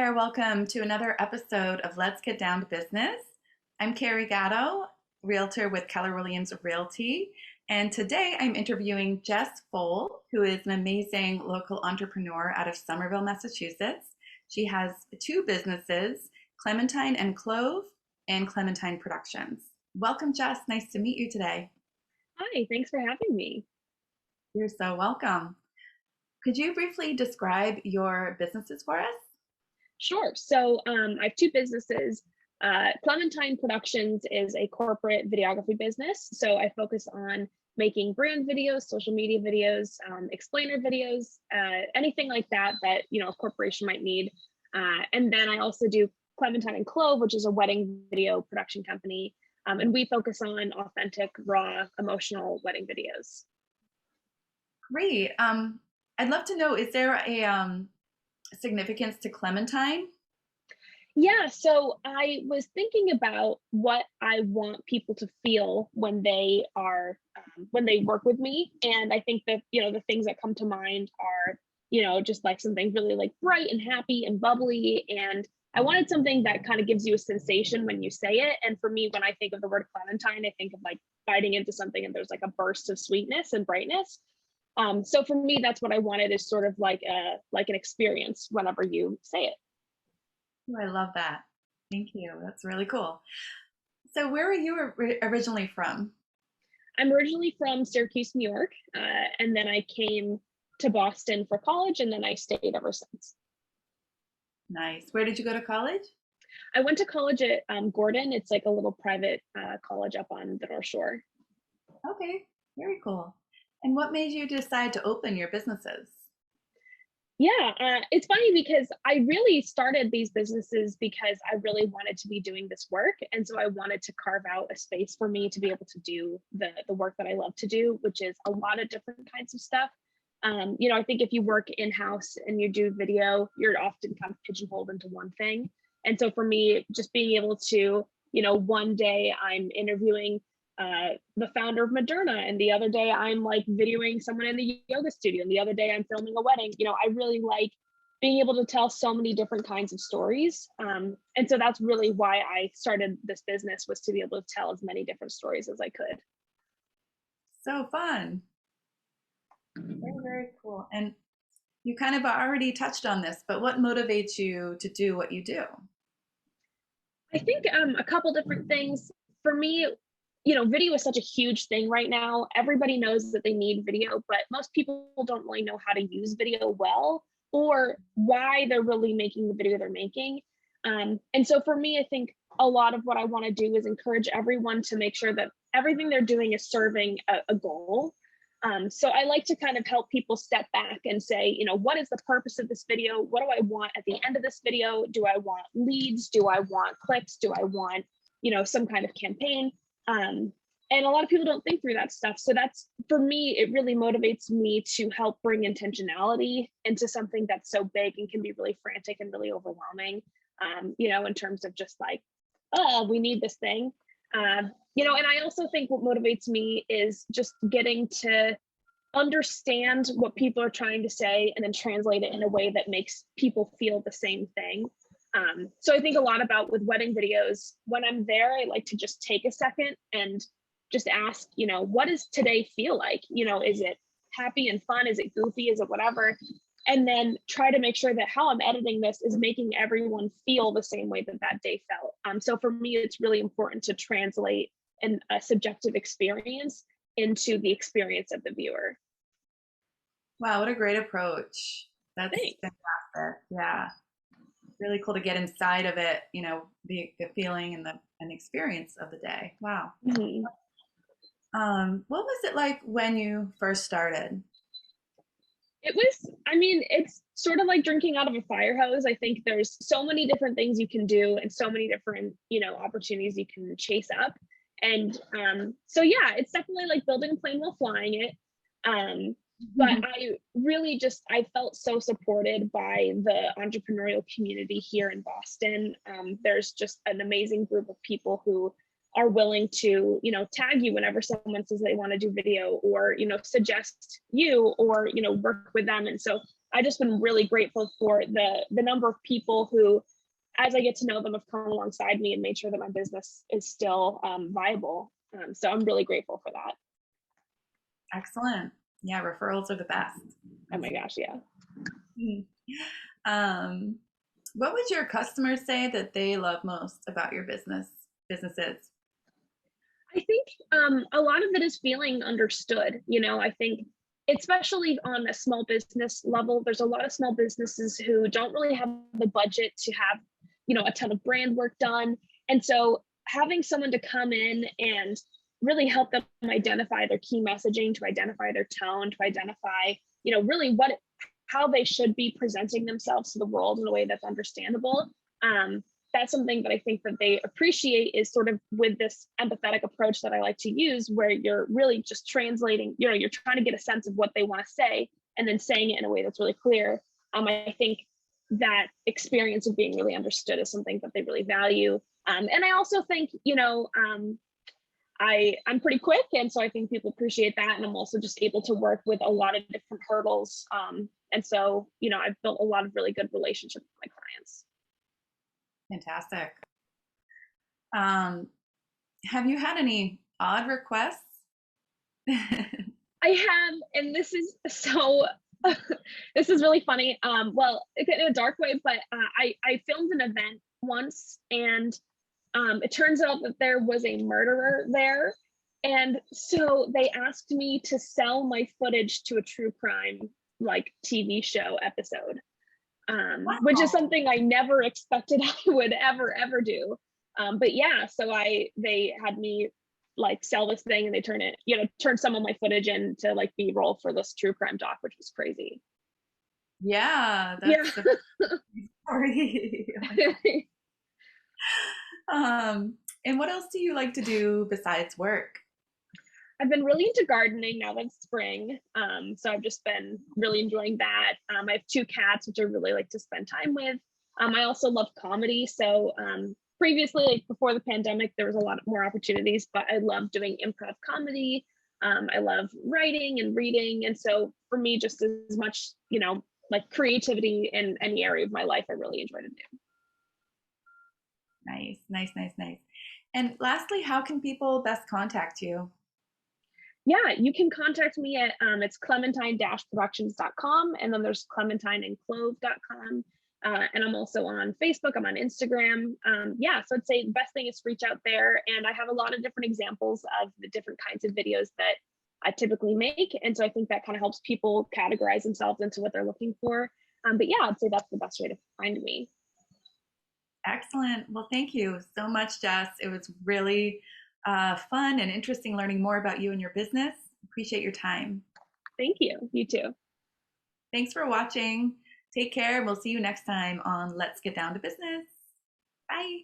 there. Welcome to another episode of Let's Get Down to Business. I'm Carrie Gatto, realtor with Keller Williams Realty. And today I'm interviewing Jess Pfohl, who is an amazing local entrepreneur out of Somerville, Massachusetts. She has two businesses, Clementine and Clove and Clementine Productions. Welcome, Jess. Nice to meet you today. Hi, thanks for having me. You're so welcome. Could you briefly describe your businesses for us? Sure. I have two businesses. Clementine Productions is a corporate videography business. So I focus on making brand videos, social media videos, explainer videos, anything like that a corporation might need. And then I also do Clementine and Clove, which is a wedding video production company. And we focus on authentic, raw, emotional wedding videos. Great. I'd love to know, is there a significance to Clementine? Yeah, so I was thinking about what I want people to feel when they are when they work with me, and I think that the things that come to mind are just like something really like bright and happy and bubbly, and I wanted something that kind of gives you a sensation when you say it. And for me, when I think of the word Clementine, I think of like biting into something and there's like a burst of sweetness and brightness. So for me, that's what I wanted, is sort of like an experience whenever you say it. Oh, I love that. Thank you. That's really cool. So, where are you originally from? I'm originally from Syracuse, New York, and then I came to Boston for college, and then I stayed ever since. Nice. Where did you go to college? I went to college at Gordon. It's like a little private college up on the North Shore. Okay, very cool. And what made you decide to open your businesses? Yeah, it's funny because I really started these businesses because I really wanted to be doing this work. And so I wanted to carve out a space for me to be able to do the work that I love to do, which is a lot of different kinds of stuff. I think if you work in-house and you do video, you're often kind of pigeonholed into one thing. And so for me, just being able to, one day I'm interviewing the founder of Moderna, and the other day I'm like videoing someone in the yoga studio, and the other day I'm filming a wedding. I really like being able to tell so many different kinds of stories, and so that's really why I started this business, was to be able to tell as many different stories as I could. So fun. Very, very cool. And you kind of already touched on this, but what motivates you to do what you do? I think a couple different things. For me, video is such a huge thing right now. Everybody knows that they need video, but most people don't really know how to use video well, or why they're really making the video they're making. And so for me, I think a lot of what I want to do is encourage everyone to make sure that everything they're doing is serving a goal. So I like to kind of help people step back and say, what is the purpose of this video? What do I want at the end of this video? Do I want leads? Do I want clicks? Do I want, some kind of campaign? And a lot of people don't think through that stuff. So that's, for me, it really motivates me to help bring intentionality into something that's so big and can be really frantic and really overwhelming, in terms of just like, oh, we need this thing. And I also think what motivates me is just getting to understand what people are trying to say and then translate it in a way that makes people feel the same thing. So I think a lot about with wedding videos, when I'm there, I like to just take a second and just ask, what does today feel like? Is it happy and fun? Is it goofy? Is it whatever? And then try to make sure that how I'm editing this is making everyone feel the same way that day felt. So for me, it's really important to translate a subjective experience into the experience of the viewer. Wow, what a great approach. That's Thanks. fantastic. Yeah. Really cool to get inside of it, the feeling and the experience of the day. Wow. Mhm. What was it like when you first started? It's sort of like drinking out of a fire hose. I think there's so many different things you can do and so many different, opportunities you can chase up. And so, yeah, it's definitely like building a plane while flying it. But I really I felt so supported by the entrepreneurial community here in Boston. There's just an amazing group of people who are willing to, tag you whenever someone says they want to do video, or, suggest you, or, work with them. And so I just been really grateful for the number of people who, as I get to know them, have come alongside me and made sure that my business is still viable. So I'm really grateful for that. Excellent. Yeah, referrals are the best. Oh my gosh, yeah. Um, what would your customers say that they love most about your businesses? I think a lot of it is feeling understood. I think, especially on a small business level, there's a lot of small businesses who don't really have the budget to have, a ton of brand work done. And so having someone to come in and really help them identify their key messaging, to identify their tone, to identify, really how they should be presenting themselves to the world in a way that's understandable. That's something that I think that they appreciate, is sort of with this empathetic approach that I like to use, where you're really just translating, you're trying to get a sense of what they want to say and then saying it in a way that's really clear. I think that experience of being really understood is something that they really value. And I also think, I'm pretty quick. And so I think people appreciate that. And I'm also just able to work with a lot of different hurdles. And so, I've built a lot of really good relationships with my clients. Fantastic. Um, have you had any odd requests? I have, and this is so, this is really funny. Well, in a dark way, but I filmed an event once, and it turns out that there was a murderer there. And so they asked me to sell my footage to a true crime like TV show episode, which is Wow. something I never expected I would ever do. But yeah, so they had me like sell this thing, and they turn some of my footage into like B-roll for this true crime doc, which was crazy. Yeah, Yeah. that's a story. And what else do you like to do besides work? I've been really into gardening now that it's spring. So I've just been really enjoying that. I have two cats, which I really like to spend time with. I also love comedy. So previously, like before the pandemic, there was a lot more opportunities, but I love doing improv comedy. I love writing and reading. And so for me, just as much, like creativity in any area of my life, I really enjoy to do. Nice, nice, nice, nice. And lastly, how can people best contact you? Yeah, you can contact me at it's clementine-productions.com, and then there's clementineandclove.com. And I'm also on Facebook, I'm on Instagram. Yeah, so I'd say the best thing is to reach out there. And I have a lot of different examples of the different kinds of videos that I typically make. And so I think that kind of helps people categorize themselves into what they're looking for. But yeah, I'd say that's the best way to find me. Excellent. Well, thank you so much, Jess. It was really fun and interesting learning more about you and your business. Appreciate your time. Thank you. You too. Thanks for watching. Take care. We'll see you next time on Let's Get Down to Business. Bye.